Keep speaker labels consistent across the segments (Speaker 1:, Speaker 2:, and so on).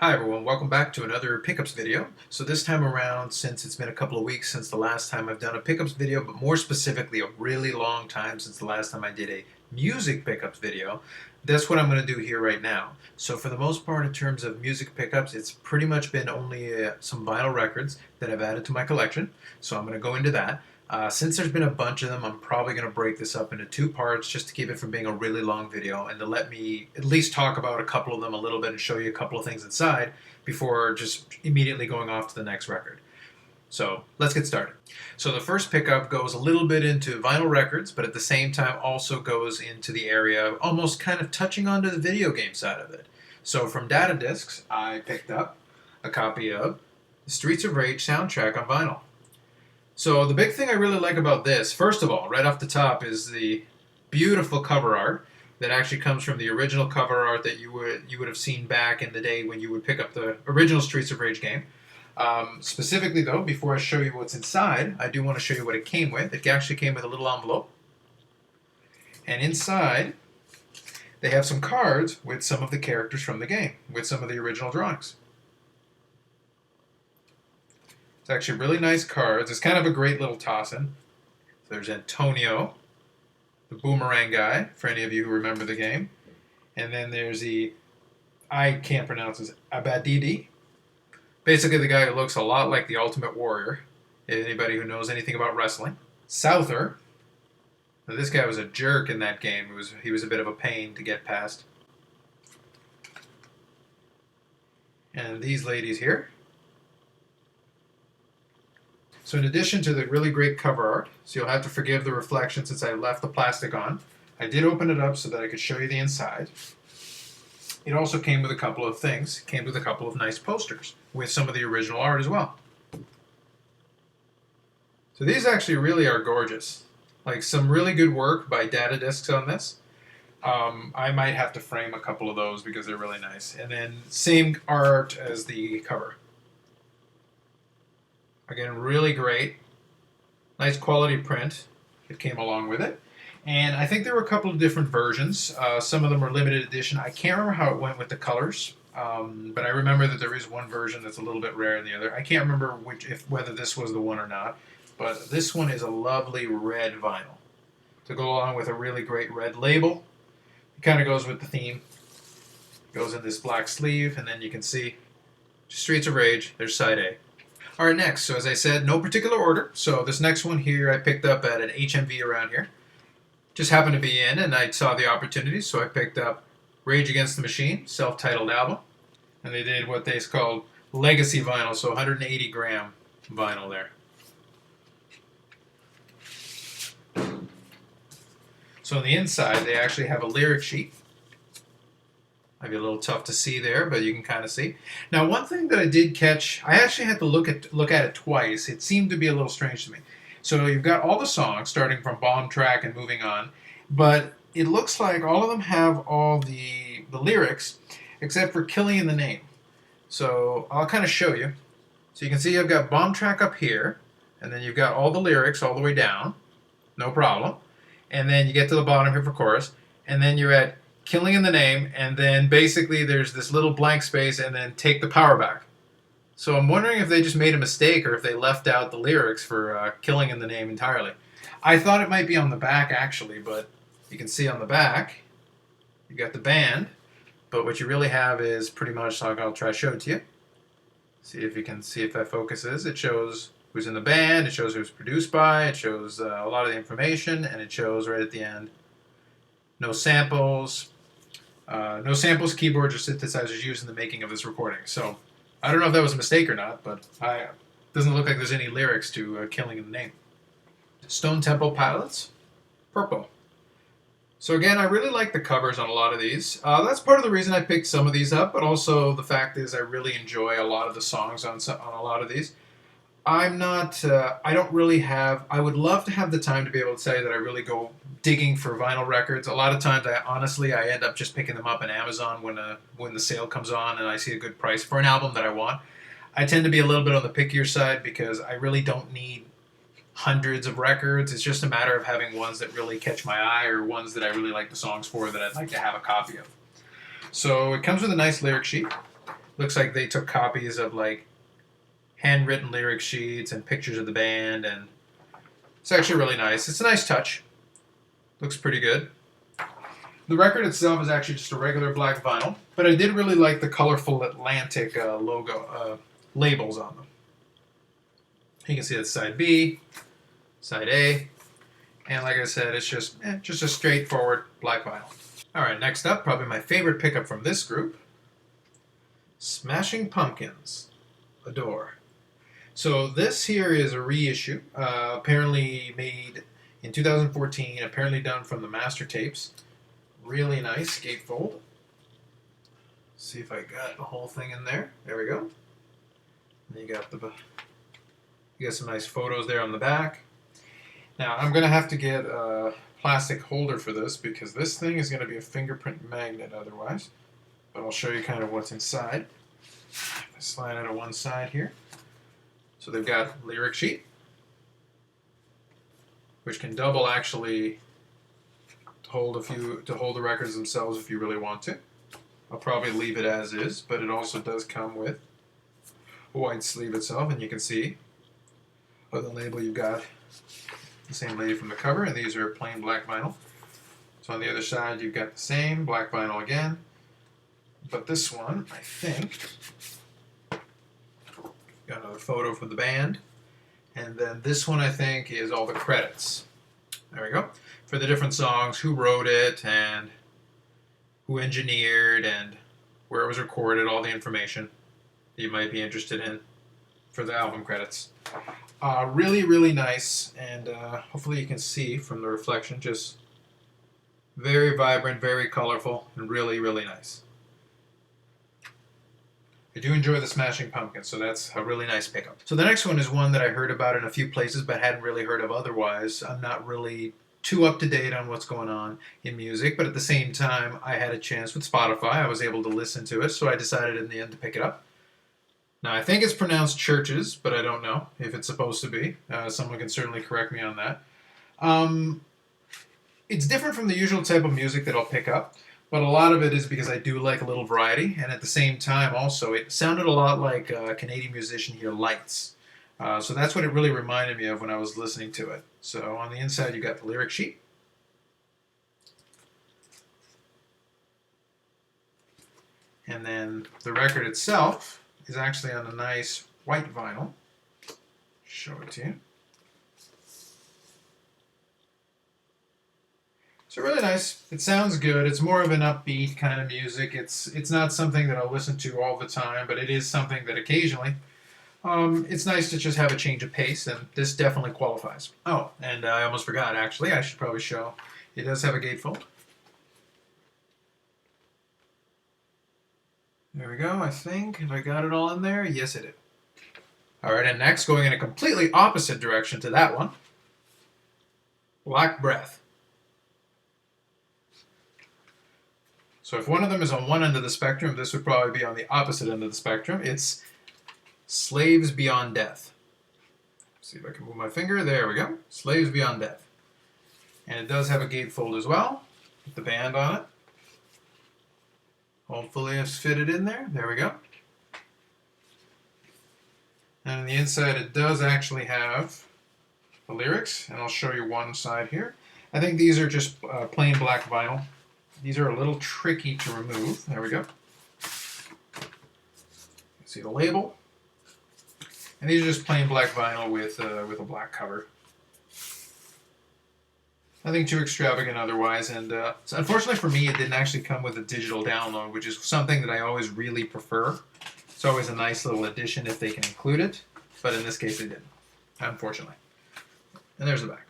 Speaker 1: Hi everyone, welcome back to another pickups video. So this time around, since it's been a couple of weeks since the last time I've done a pickups video, but more specifically a really long time since the last time I did a music pickups video, that's what I'm going to do here right now. So for the most part in terms of music pickups, it's pretty much been only some vinyl records that I've added to my collection. So I'm going to go into that. Since there's been a bunch of them, I'm probably going to break this up into two parts just to keep it from being a really long video and to let me at least talk about a couple of them a little bit and show you a couple of things inside before just immediately going off to the next record. So let's get started. So the first pickup goes a little bit into vinyl records, but at the same time also goes into the area of almost kind of touching onto the video game side of it. So from Data Discs, I picked up a copy of the Streets of Rage soundtrack on vinyl. So the big thing I really like about this, first of all, right off the top, is the beautiful cover art that actually comes from the original cover art that you would have seen back in the day when you would pick up the original Streets of Rage game. Specifically, though, before I show you what's inside, I do want to show you what it came with. It actually came with a little envelope, and inside they have some cards with some of the characters from the game, with some of the original drawings. It's actually really nice cards. It's kind of a great little toss-in. So there's Antonio, the boomerang guy, for any of you who remember the game. And then there's I can't pronounce this, Abadidi. Basically the guy who looks a lot like the Ultimate Warrior. Anybody who knows anything about wrestling. Souther. Now, this guy was a jerk in that game. He was a bit of a pain to get past. And these ladies here. So in addition to the really great cover art, so you'll have to forgive the reflection since I left the plastic on, I did open it up so that I could show you the inside. It also came with a couple of things. It came with a couple of nice posters with some of the original art as well. So these actually really are gorgeous. Like some really good work by Data Discs on this. I might have to frame a couple of those because they're really nice. And then same art as the cover. Again, really great. Nice quality print that came along with it. And I think there were a couple of different versions. Some of them are limited edition. I can't remember how it went with the colors, but I remember that there is one version that's a little bit rare than the other. I can't remember whether this was the one or not, but this one is a lovely red vinyl to go along with a really great red label. It kind of goes with the theme. It goes in this black sleeve, and then you can see Streets of Rage. There's side A. All right, next. So as I said, no particular order. So this next one here I picked up at an HMV around here. Just happened to be in, and I saw the opportunity, so I picked up Rage Against the Machine, self-titled album. And they did what they called legacy vinyl, so 180 gram vinyl there. So on the inside, they actually have a lyric sheet. Might be a little tough to see there, but you can kind of see. Now, one thing that I did catch, I actually had to look at it twice. It seemed to be a little strange to me. So you've got all the songs, starting from Bomb Track and moving on, but it looks like all of them have all the lyrics, except for Killing in the Name. So I'll kind of show you. So you can see I've got Bomb Track up here, and then you've got all the lyrics all the way down, no problem. And then you get to the bottom here for chorus, and then you're at Killing in the Name, and then basically there's this little blank space, and then Take the Power Back. So I'm wondering if they just made a mistake or if they left out the lyrics for Killing in the Name entirely. I thought it might be on the back actually, but you can see on the back, you got the band, but what you really have is pretty much, like I'll try to show it to you. See if you can see if that focuses. It shows who's in the band, it shows who's produced by, it shows a lot of the information, and it shows right at the end, no samples, keyboards, or synthesizers used in the making of this recording. So I don't know if that was a mistake or not, but it doesn't look like there's any lyrics to Killing in the Name. Stone Temple Pilots, Purple. So again, I really like the covers on a lot of these. That's part of the reason I picked some of these up, but also the fact is I really enjoy a lot of the songs on a lot of these. I don't really have, I would love to have the time to be able to say that I really go digging for vinyl records. A lot of times, I end up just picking them up on Amazon when the sale comes on and I see a good price for an album that I want. I tend to be a little bit on the pickier side because I really don't need hundreds of records. It's just a matter of having ones that really catch my eye or ones that I really like the songs for that I'd like to have a copy of. So it comes with a nice lyric sheet. Looks like they took copies of like handwritten lyric sheets and pictures of the band, and it's actually really nice. It's a nice touch. Looks pretty good. The record itself is actually just a regular black vinyl, but I did really like the colorful Atlantic logo labels on them. You can see that's side B, side A, and like I said, it's just a straightforward black vinyl. All right, next up, probably my favorite pickup from this group, Smashing Pumpkins, Adore. So this here is a reissue, apparently made in 2014, apparently done from the master tapes. Really nice gatefold. See if I got the whole thing in there. There we go. And you got some nice photos there on the back. Now I'm gonna have to get a plastic holder for this because this thing is gonna be a fingerprint magnet otherwise. But I'll show you kind of what's inside. If I slide it to one side here. So they've got lyric sheet, which can double actually to hold the records themselves if you really want to. I'll probably leave it as is, but it also does come with a white sleeve itself, and you can see on the label you've got the same lady from the cover, and these are plain black vinyl. So on the other side you've got the same black vinyl again, but this one, I think, got another photo from the band, and then this one I think is all the credits. There we go. For the different songs, who wrote it, and who engineered, and where it was recorded, all the information that you might be interested in for the album credits. Really, really nice, and hopefully you can see from the reflection, just very vibrant, very colorful, and really, really nice. I do enjoy the Smashing Pumpkins, so that's a really nice pickup. So the next one is one that I heard about in a few places but hadn't really heard of otherwise. I'm not really too up to date on what's going on in music, but at the same time I had a chance with Spotify. I was able to listen to it, so I decided in the end to pick it up. Now I think it's pronounced Churches, but I don't know if it's supposed to be. Someone can certainly correct me on that. It's different from the usual type of music that I'll pick up, but a lot of it is because I do like a little variety, and at the same time also it sounded a lot like a Canadian musician here, Lights. So that's what it really reminded me of when I was listening to it. So on the inside you got the lyric sheet. And then the record itself is actually on a nice white vinyl. Show it to you. So really nice. It sounds good. It's more of an upbeat kind of music. It's not something that I'll listen to all the time, but it is something that occasionally it's nice to just have a change of pace, and this definitely qualifies. Oh, and I almost forgot, actually. I should probably show. It does have a gatefold. There we go, I think. Have I got it all in there? Yes, it did. All right, and next, going in a completely opposite direction to that one, Black Breath. So if one of them is on one end of the spectrum, this would probably be on the opposite end of the spectrum. It's Slaves Beyond Death. See if I can move my finger. There we go. Slaves Beyond Death. And it does have a gatefold as well, with the band on it. Hopefully it's fitted in there. There we go. And on the inside it does actually have the lyrics, and I'll show you one side here. I think these are just plain black vinyl. These are a little tricky to remove. There we go. See the label. And these are just plain black vinyl with a black cover. Nothing too extravagant otherwise, and so unfortunately for me, it didn't actually come with a digital download, which is something that I always really prefer. It's always a nice little addition if they can include it, but in this case they didn't, unfortunately. And there's the back.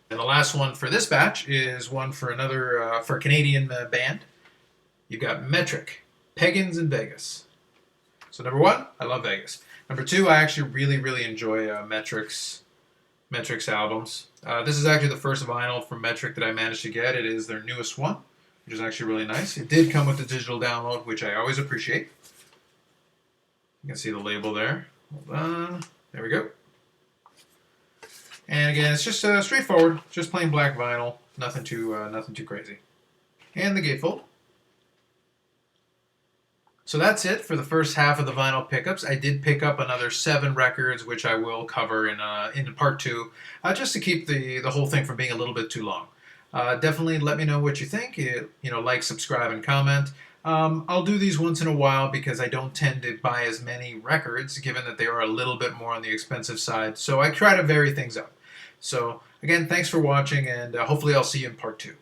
Speaker 1: And the last one for this batch is one for another, for a Canadian band. You've got Metric, Pagans in Vegas. So number one, I love Vegas. Number two, I actually really, really enjoy Metric's albums. This is actually the first vinyl from Metric that I managed to get. It is their newest one, which is actually really nice. It did come with the digital download, which I always appreciate. You can see the label there. Hold on. There we go. And again, it's just straightforward, just plain black vinyl. Nothing too crazy. And the gatefold. So that's it for the first half of the vinyl pickups. I did pick up another 7 records, which I will cover in part 2, just to keep the whole thing from being a little bit too long. Definitely let me know what you think. Like, subscribe, and comment. I'll do these once in a while because I don't tend to buy as many records, given that they are a little bit more on the expensive side. So I try to vary things up. So again, thanks for watching, and hopefully I'll see you in part 2.